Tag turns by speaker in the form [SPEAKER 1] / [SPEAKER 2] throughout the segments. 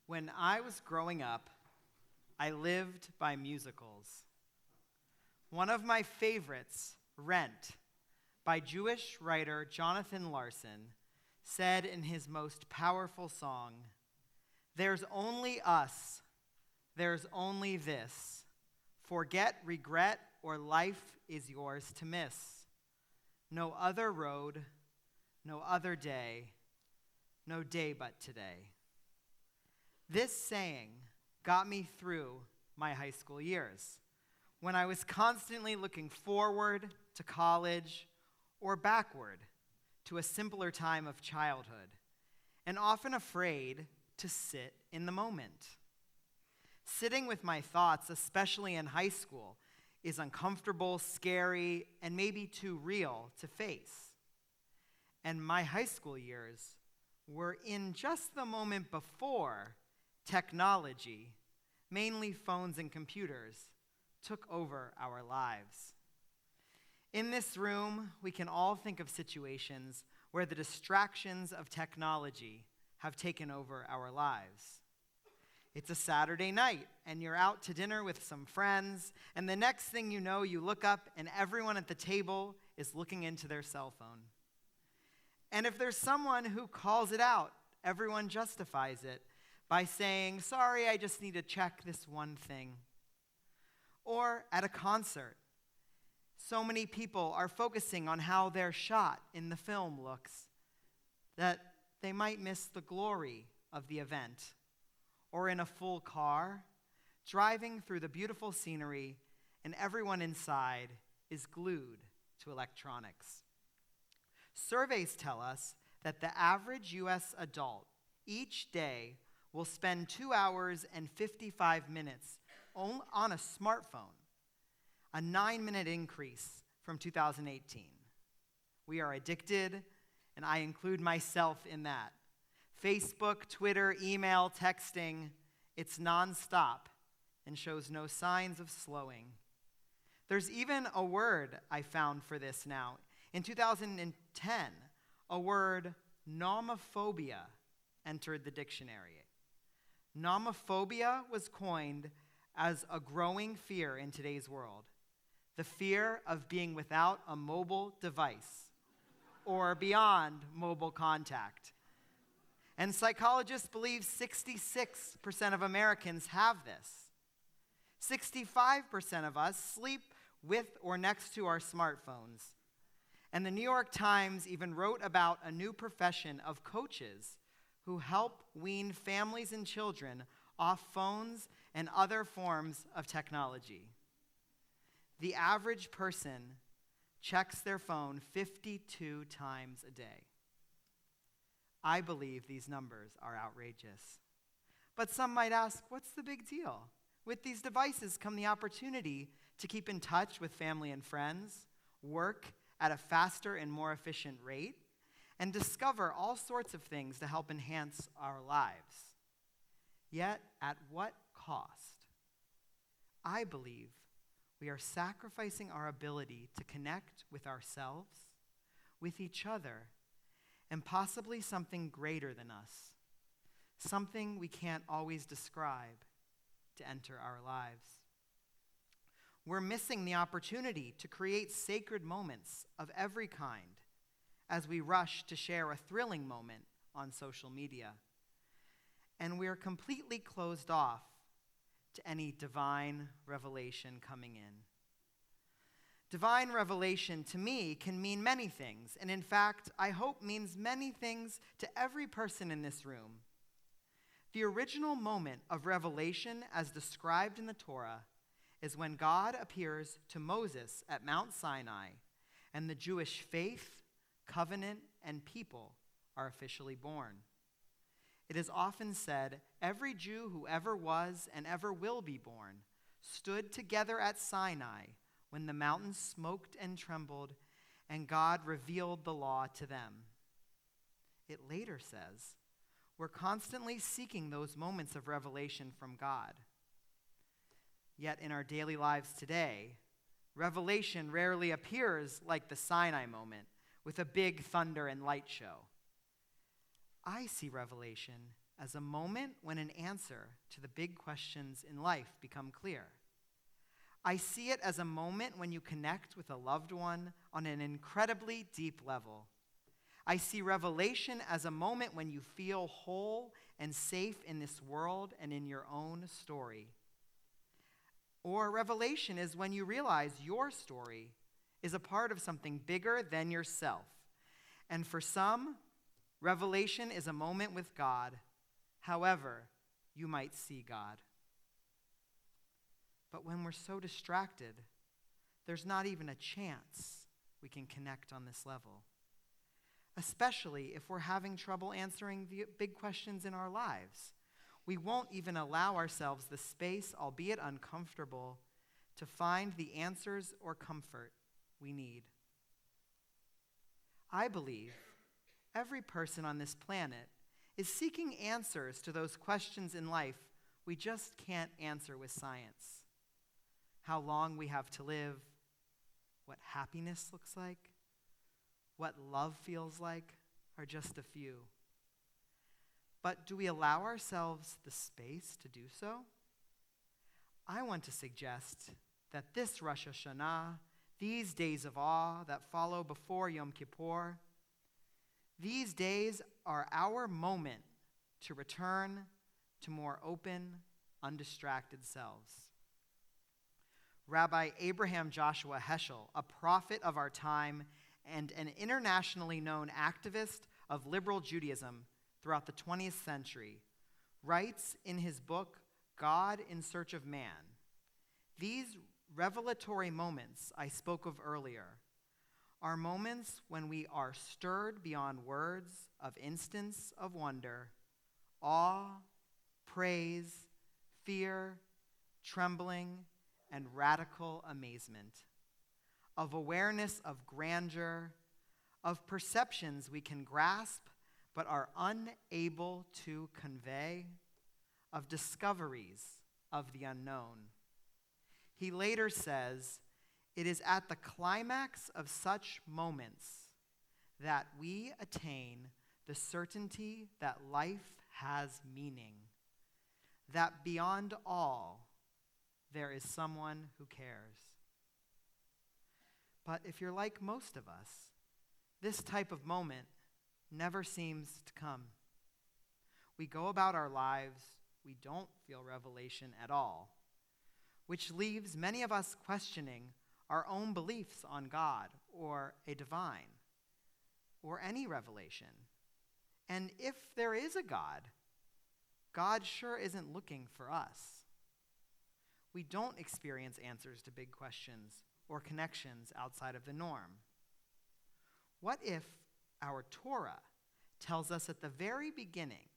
[SPEAKER 1] When I was growing up, I lived by musicals. One of my favorites, Rent, by Jewish writer Jonathan Larson, said in his most powerful song, "There's only us, there's only this. Forget, regret, or life is yours to miss. No other road, no other day, no day but today." This saying got me through my high school years, when I was constantly looking forward to college or backward to a simpler time of childhood, and often afraid to sit in the moment. Sitting with my thoughts, especially in high school, is uncomfortable, scary, and maybe too real to face. And my high school years were in just the moment before technology, mainly phones and computers, took over our lives. In this room, we can all think of situations where the distractions of technology have taken over our lives. It's a Saturday night, and you're out to dinner with some friends, and the next thing you know, you look up, and everyone at the table is looking into their cell phone. And if there's someone who calls it out, everyone justifies it by saying, "Sorry, I just need to check this one thing." Or at a concert, so many people are focusing on how their shot in the film looks that they might miss the glory of the event. Or in a full car, driving through the beautiful scenery, and everyone inside is glued to electronics. Surveys tell us that the average U.S. adult each day will spend 2 hours and 55 minutes on a smartphone, a 9-minute increase from 2018. We are addicted, and I include myself in that. Facebook, Twitter, email, texting, it's nonstop and shows no signs of slowing. There's even a word I found for this now. In 2010, a word, nomophobia, entered the dictionary. Nomophobia was coined as a growing fear in today's world, the fear of being without a mobile device or beyond mobile contact. And psychologists believe 66% of Americans have this. 65% of us sleep with or next to our smartphones. And the New York Times even wrote about a new profession of coaches who help wean families and children off phones and other forms of technology. The average person checks their phone 52 times a day. I believe these numbers are outrageous. But some might ask, what's the big deal? With these devices come the opportunity to keep in touch with family and friends, work at a faster and more efficient rate, and discover all sorts of things to help enhance our lives. Yet, at what cost? I believe we are sacrificing our ability to connect with ourselves, with each other, and possibly something greater than us, something we can't always describe, to enter our lives. We're missing the opportunity to create sacred moments of every kind as we rush to share a thrilling moment on social media. And we're completely closed off to any divine revelation coming in. Divine revelation to me can mean many things, and in fact, I hope means many things to every person in this room. The original moment of revelation as described in the Torah is when God appears to Moses at Mount Sinai, and the Jewish faith, covenant, and people are officially born. It is often said, every Jew who ever was and ever will be born stood together at Sinai when the mountain smoked and trembled, and God revealed the law to them. It later says, we're constantly seeking those moments of revelation from God. Yet in our daily lives today, revelation rarely appears like the Sinai moment with a big thunder and light show. I see revelation as a moment when an answer to the big questions in life become clear. I see it as a moment when you connect with a loved one on an incredibly deep level. I see revelation as a moment when you feel whole and safe in this world and in your own story. Or revelation is when you realize your story is a part of something bigger than yourself. And for some, revelation is a moment with God, however you might see God. But when we're so distracted, there's not even a chance we can connect on this level. Especially if we're having trouble answering the big questions in our lives. We won't even allow ourselves the space, albeit uncomfortable, to find the answers or comfort we need. I believe every person on this planet is seeking answers to those questions in life we just can't answer with science. How long we have to live, what happiness looks like, what love feels like are just a few. But do we allow ourselves the space to do so? I want to suggest that this Rosh Hashanah, these days of awe that follow before Yom Kippur, these days are our moment to return to more open, undistracted selves. Rabbi Abraham Joshua Heschel, a prophet of our time and an internationally known activist of liberal Judaism throughout the 20th century, writes in his book, God in Search of Man, these revelatory moments I spoke of earlier are moments when we are stirred beyond words of instance of wonder, awe, praise, fear, trembling, and radical amazement, of awareness of grandeur, of perceptions we can grasp but are unable to convey, of discoveries of the unknown. He later says, it is at the climax of such moments that we attain the certainty that life has meaning, that beyond all, there is someone who cares. But if you're like most of us, this type of moment never seems to come. We go about our lives, we don't feel revelation at all, which leaves many of us questioning our own beliefs on God or a divine or any revelation. And if there is a God, God sure isn't looking for us. We don't experience answers to big questions or connections outside of the norm. What if our Torah tells us at the very beginning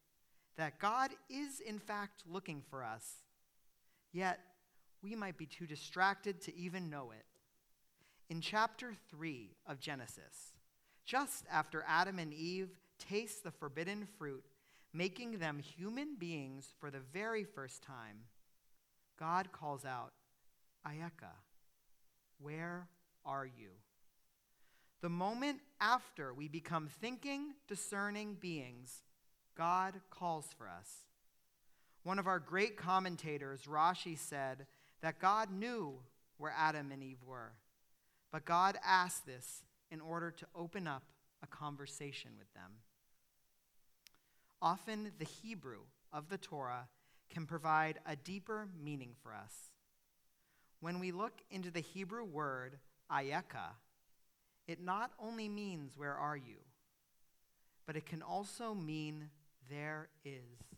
[SPEAKER 1] that God is in fact looking for us, yet we might be too distracted to even know it? In chapter 3 of Genesis, just after Adam and Eve taste the forbidden fruit, making them human beings for the very first time, God calls out, Ayeka, where are you? The moment after we become thinking, discerning beings, God calls for us. One of our great commentators, Rosh, said that God knew where Adam and Eve were, but God asked this in order to open up a conversation with them. Often the Hebrew of the Torah can provide a deeper meaning for us. When we look into the Hebrew word ayeka, it not only means where are you, but it can also mean there is.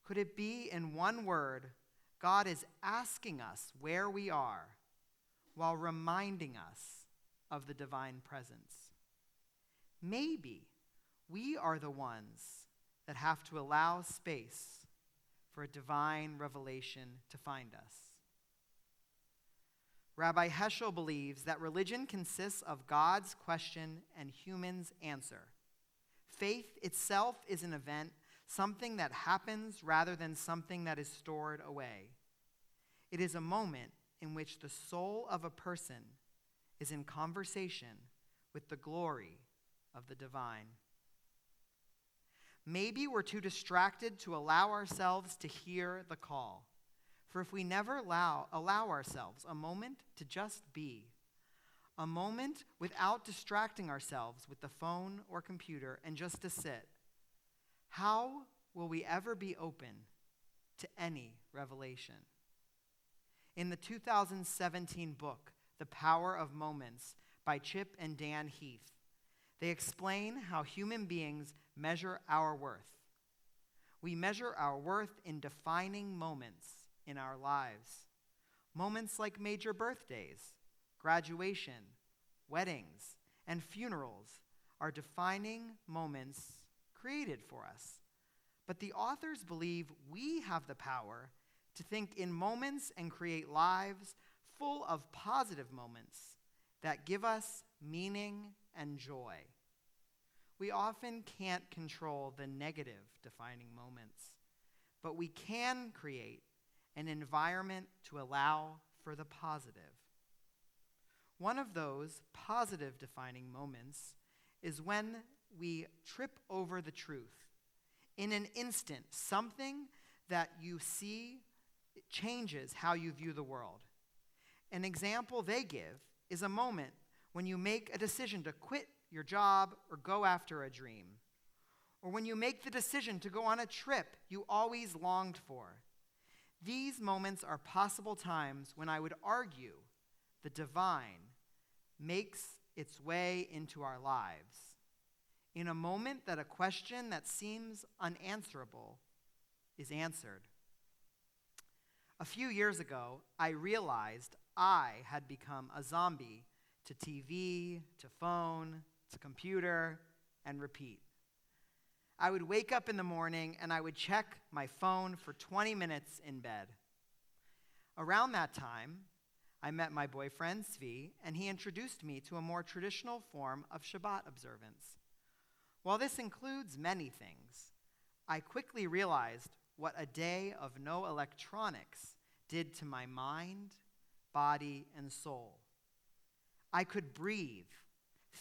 [SPEAKER 1] Could it be in one word, God is asking us where we are while reminding us of the divine presence? Maybe we are the ones that have to allow space for a divine revelation to find us. Rabbi Heschel believes that religion consists of God's question and humans' answer. Faith itself is an event, something that happens rather than something that is stored away. It is a moment in which the soul of a person is in conversation with the glory of the divine. Maybe we're too distracted to allow ourselves to hear the call. For if we never allow ourselves a moment to just be, a moment without distracting ourselves with the phone or computer and just to sit, how will we ever be open to any revelation? In the 2017 book, The Power of Moments by Chip and Dan Heath, they explain how human beings measure our worth. We measure our worth in defining moments in our lives. Moments like major birthdays, graduation, weddings, and funerals are defining moments created for us. But the authors believe we have the power to think in moments and create lives full of positive moments that give us meaning and joy. We often can't control the negative defining moments, but we can create an environment to allow for the positive. One of those positive defining moments is when we trip over the truth. In an instant, something that you see changes how you view the world. An example they give is a moment when you make a decision to quit your job or go after a dream, or when you make the decision to go on a trip you always longed for. These moments are possible times when I would argue the divine makes its way into our lives. In a moment that a question that seems unanswerable is answered. A few years ago, I realized I had become a zombie to TV, to phone, to computer, and repeat. I would wake up in the morning and I would check my phone for 20 minutes in bed. Around that time, I met my boyfriend, Zvi, and he introduced me to a more traditional form of Shabbat observance. While this includes many things, I quickly realized what a day of no electronics did to my mind, body, and soul. I could breathe,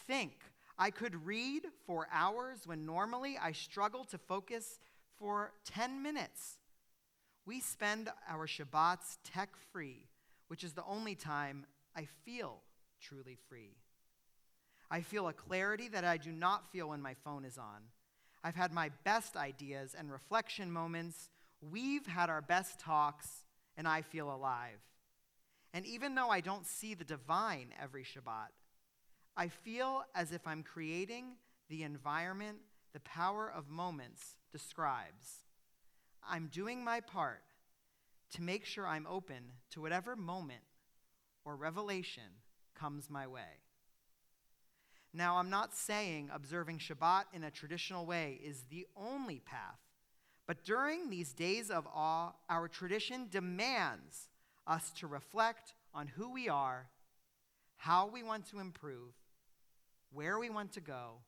[SPEAKER 1] think. I could read for hours when normally I struggle to focus for 10 minutes. We spend our Shabbats tech-free, which is the only time I feel truly free. I feel a clarity that I do not feel when my phone is on. I've had my best ideas and reflection moments. We've had our best talks, and I feel alive. And even though I don't see the divine every Shabbat, I feel as if I'm creating the environment the power of moments describes. I'm doing my part to make sure I'm open to whatever moment or revelation comes my way. Now, I'm not saying observing Shabbat in a traditional way is the only path, but during these days of awe, our tradition demands us to reflect on who we are, how we want to improve, where we want to go,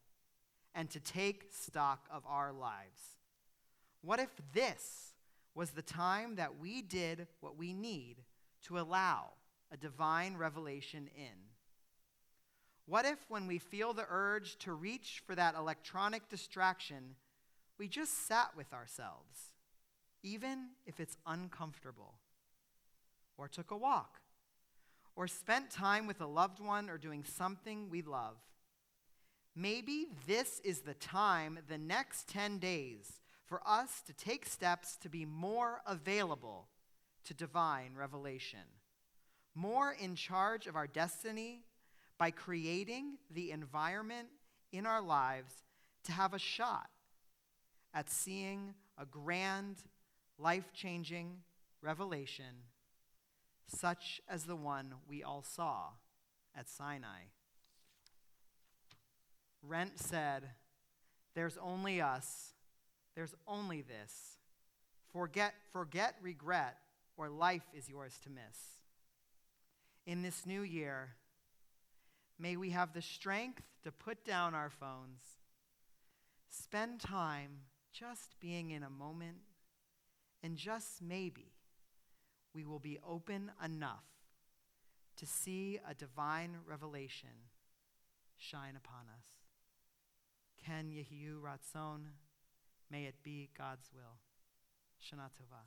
[SPEAKER 1] and to take stock of our lives. What if this was the time that we did what we need to allow a divine revelation in? What if when we feel the urge to reach for that electronic distraction, we just sat with ourselves, even if it's uncomfortable, or took a walk, or spent time with a loved one or doing something we love? Maybe this is the time, the next 10 days, for us to take steps to be more available to divine revelation, more in charge of our destiny by creating the environment in our lives to have a shot at seeing a grand, life-changing revelation such as the one we all saw at Sinai. Rent said, "There's only us. There's only this. Forget regret, or life is yours to miss." In this new year, may we have the strength to put down our phones, spend time just being in a moment, and just maybe we will be open enough to see a divine revelation shine upon us. Ken Yehiyu Ratzon, May it be God's will. Shana Tova.